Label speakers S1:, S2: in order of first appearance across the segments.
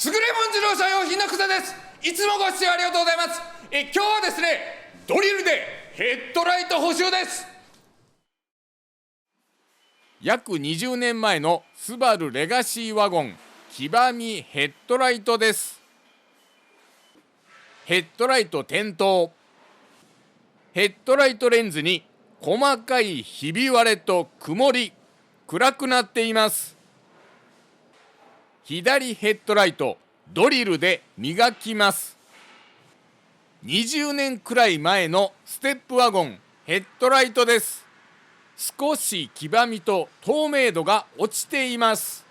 S1: 優れもん自動車用品の草です。いつもご視聴ありがとうございます。今日はですね、ドリルでヘッドライト補修です。
S2: 約20年前のスバルレガシーワゴン黄ばみヘッドライトです。ヘッドライト点灯。ヘッドライトレンズに細かいひび割れと曇り、暗くなっています。左ヘッドライトドリルで磨きます。20年くらい前のステップワゴンヘッドライトです。少し黄ばみと透明度が落ちています。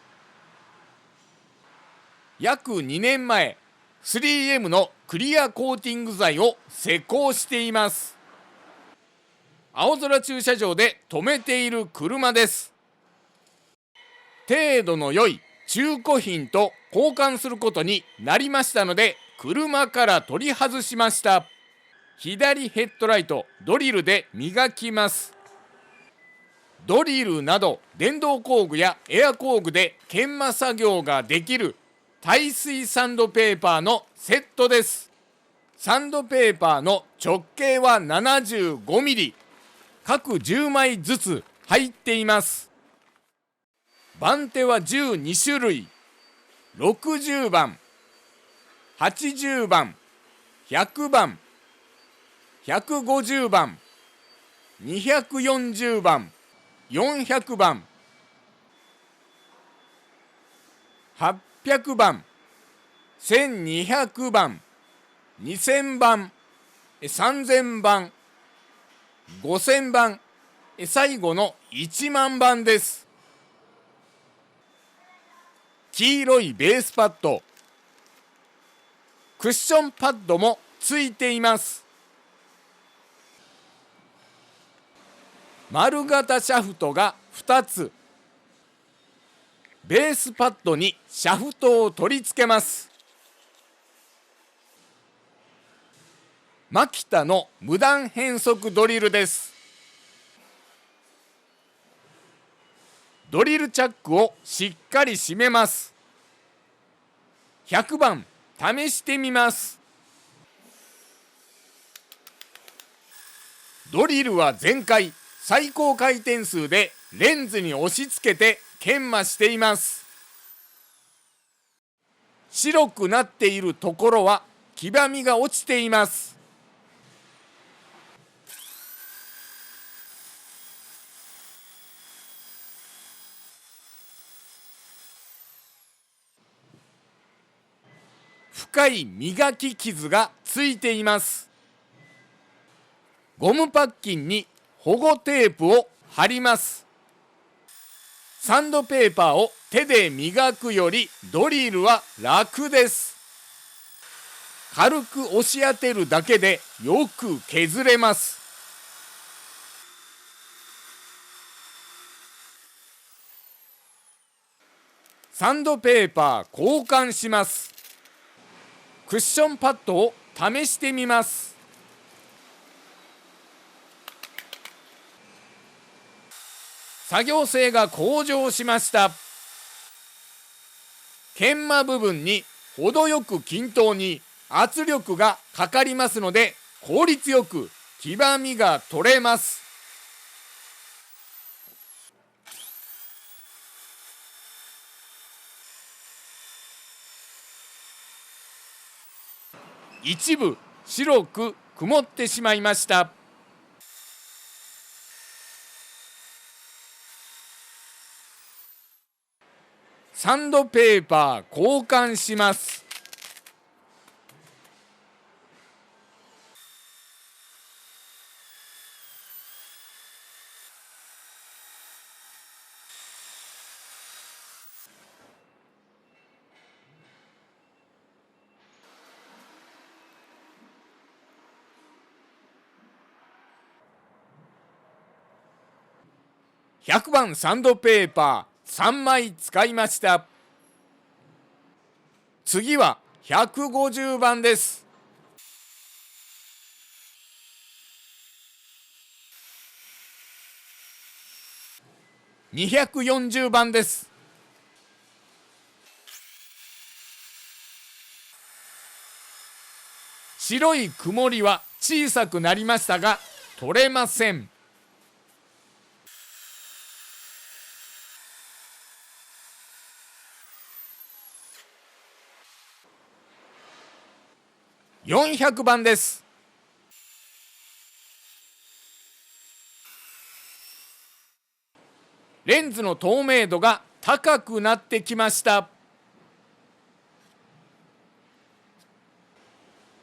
S2: 約2年前 3M のクリアコーティング剤を施工しています。青空駐車場で止めている車です。程度の良い中古品と交換することになりましたので、車から取り外しました。左ヘッドライトドリルで磨きます。ドリルなど電動工具やエア工具で研磨作業ができる耐水サンドペーパーのセットです。サンドペーパーの直径は75ミリ、各10枚ずつ入っています。番手は12種類、60番、80番、100番、150番、240番、400番、800番、1200番、2000番、3000番、5000番、最後の1万番です。黄色いベースパッド、クッションパッドもついています。丸型シャフトが2つ。ベースパッドにシャフトを取り付けます。マキタの無断変速ドリルです。ドリルチャックをしっかり締めます。100番試してみます。ドリルは全開、最高回転数でレンズに押し付けて研磨しています。白くなっているところは黄ばみが落ちています。深い磨き傷がついています。ゴムパッキンに保護テープを貼ります。サンドペーパーを手で磨くよりドリルは楽です。軽く押し当てるだけでよく削れます。サンドペーパー交換します。クッションパッドを試してみます。作業性が向上しました。研磨部分に程よく均等に圧力がかかりますので、効率よく黄ばみが取れます。一部白く曇ってしまいました。サンドペーパー交換します。100番サンドペーパー3枚使いました。次は150番です。240番です。白い曇りは小さくなりましたが取れません。400番です。レンズの透明度が高くなってきました。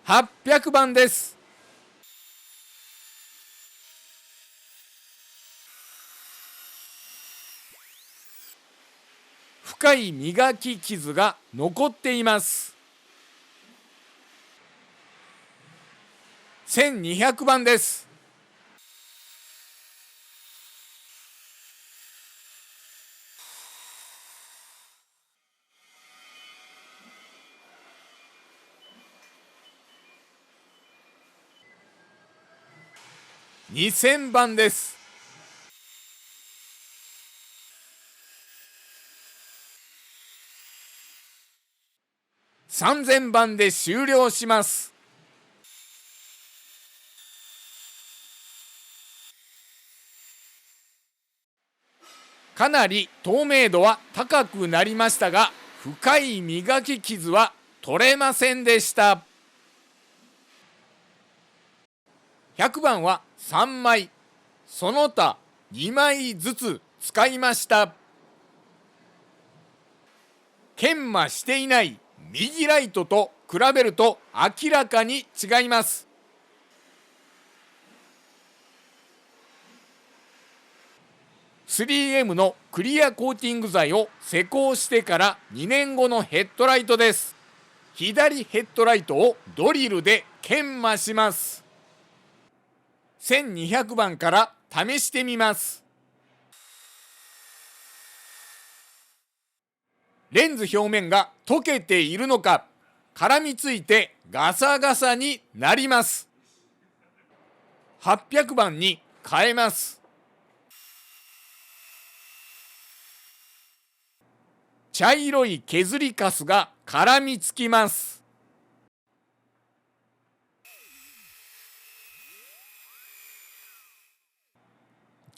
S2: 800番です。深い磨き傷が残っています。1200番です。2000番です。3000番で終了します。かなり透明度は高くなりましたが、深い磨き傷は取れませんでした。100番は3枚、その他2枚ずつ使いました。研磨していない右ライトと比べると明らかに違います。3M のクリアコーティング剤を施工してから2年後のヘッドライトです。左ヘッドライトをドリルで研磨します。1200番から試してみます。レンズ表面が溶けているのか、絡みついてガサガサになります。800番に変えます。茶色い削りカスが絡みつきます。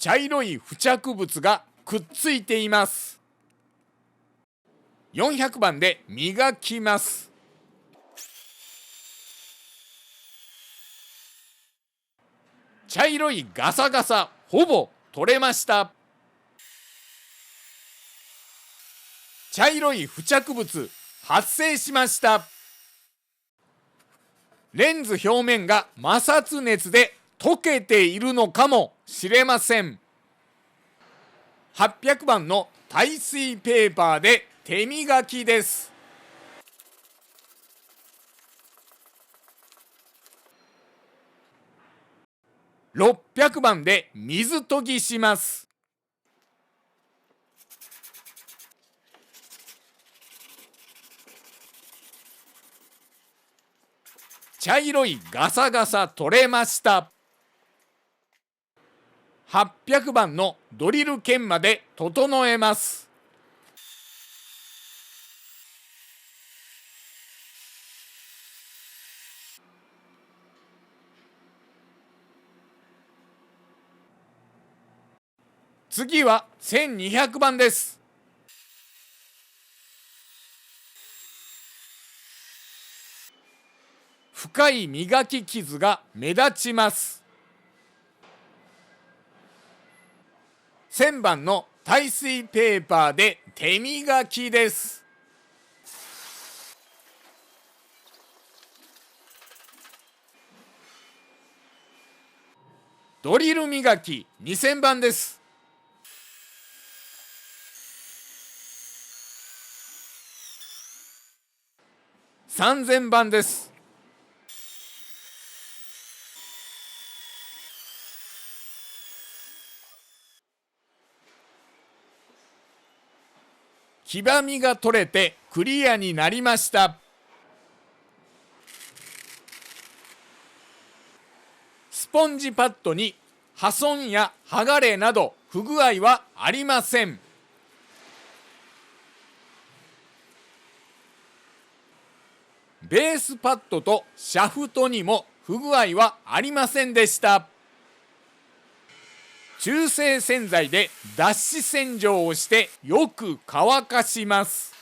S2: 茶色い付着物がくっついています。400番で磨きます。茶色いガサガサほぼ取れました。茶色い付着物発生しました。レンズ表面が摩擦熱で溶けているのかもしれません。800番の耐水ペーパーで手磨きです。600番で水研ぎします。茶色いガサガサ取れました。800番のドリル研磨で整えます。次は1200番です。深い磨き傷が目立ちます。1000番の耐水ペーパーで手磨きです。ドリル磨き2000番です。3000番です。黄ばみが取れてクリアになりました。スポンジパッドに破損や剥がれなど不具合はありません。ベースパッドとシャフトにも不具合はありませんでした。中性洗剤で脱脂洗浄をしてよく乾かします。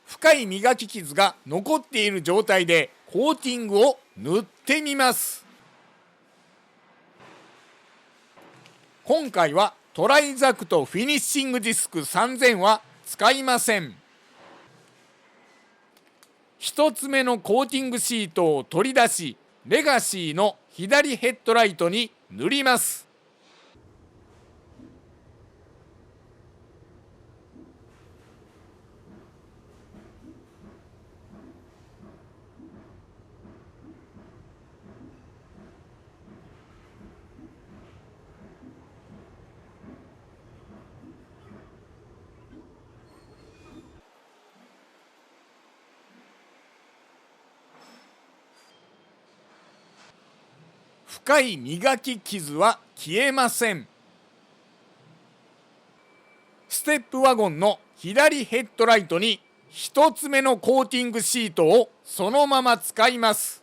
S2: 深い磨き傷が残っている状態でコーティングを塗ってみます。今回はトライザクトフィニッシングディスク3000は使いません。1つ目のコーティングシートを取り出し、レガシーの左ヘッドライトに塗ります。深い磨き傷は消えません。ステップワゴンの左ヘッドライトに1つ目のコーティングシートをそのまま使います。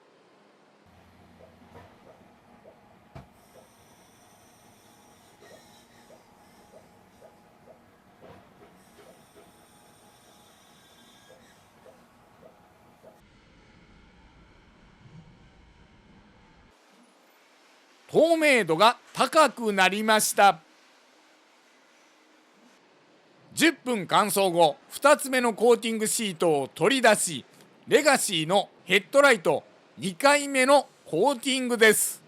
S2: 透明度が高くなりました。10分乾燥後、2つ目のコーティングシートを取り出し、レガシーのヘッドライト2回目のコーティングです。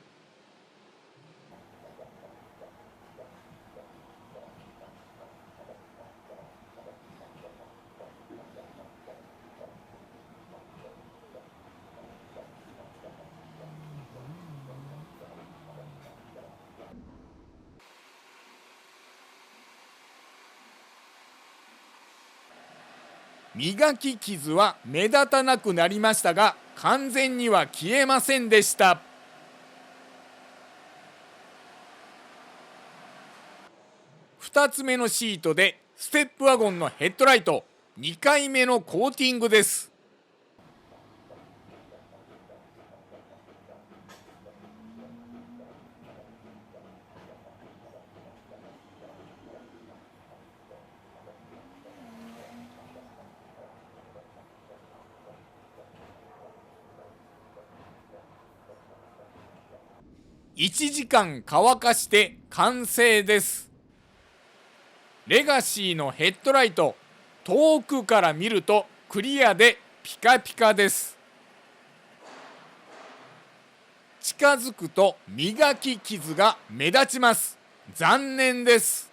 S2: 磨き傷は目立たなくなりましたが、完全には消えませんでした。2つ目のシートでステップワゴンのヘッドライト2回目のコーティングです。1時間乾かして完成です。レガシーのヘッドライト、遠くから見るとクリアでピカピカです。近づくと磨き傷が目立ちます。残念です。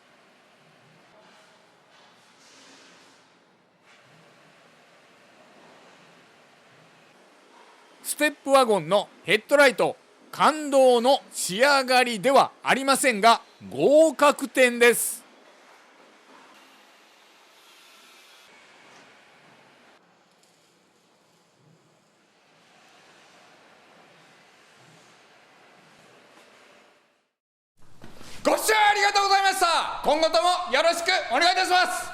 S2: ステップワゴンのヘッドライト、感動の仕上がりではありませんが合格点です。
S1: ご視聴ありがとうございました。今後ともよろしくお願いいたします。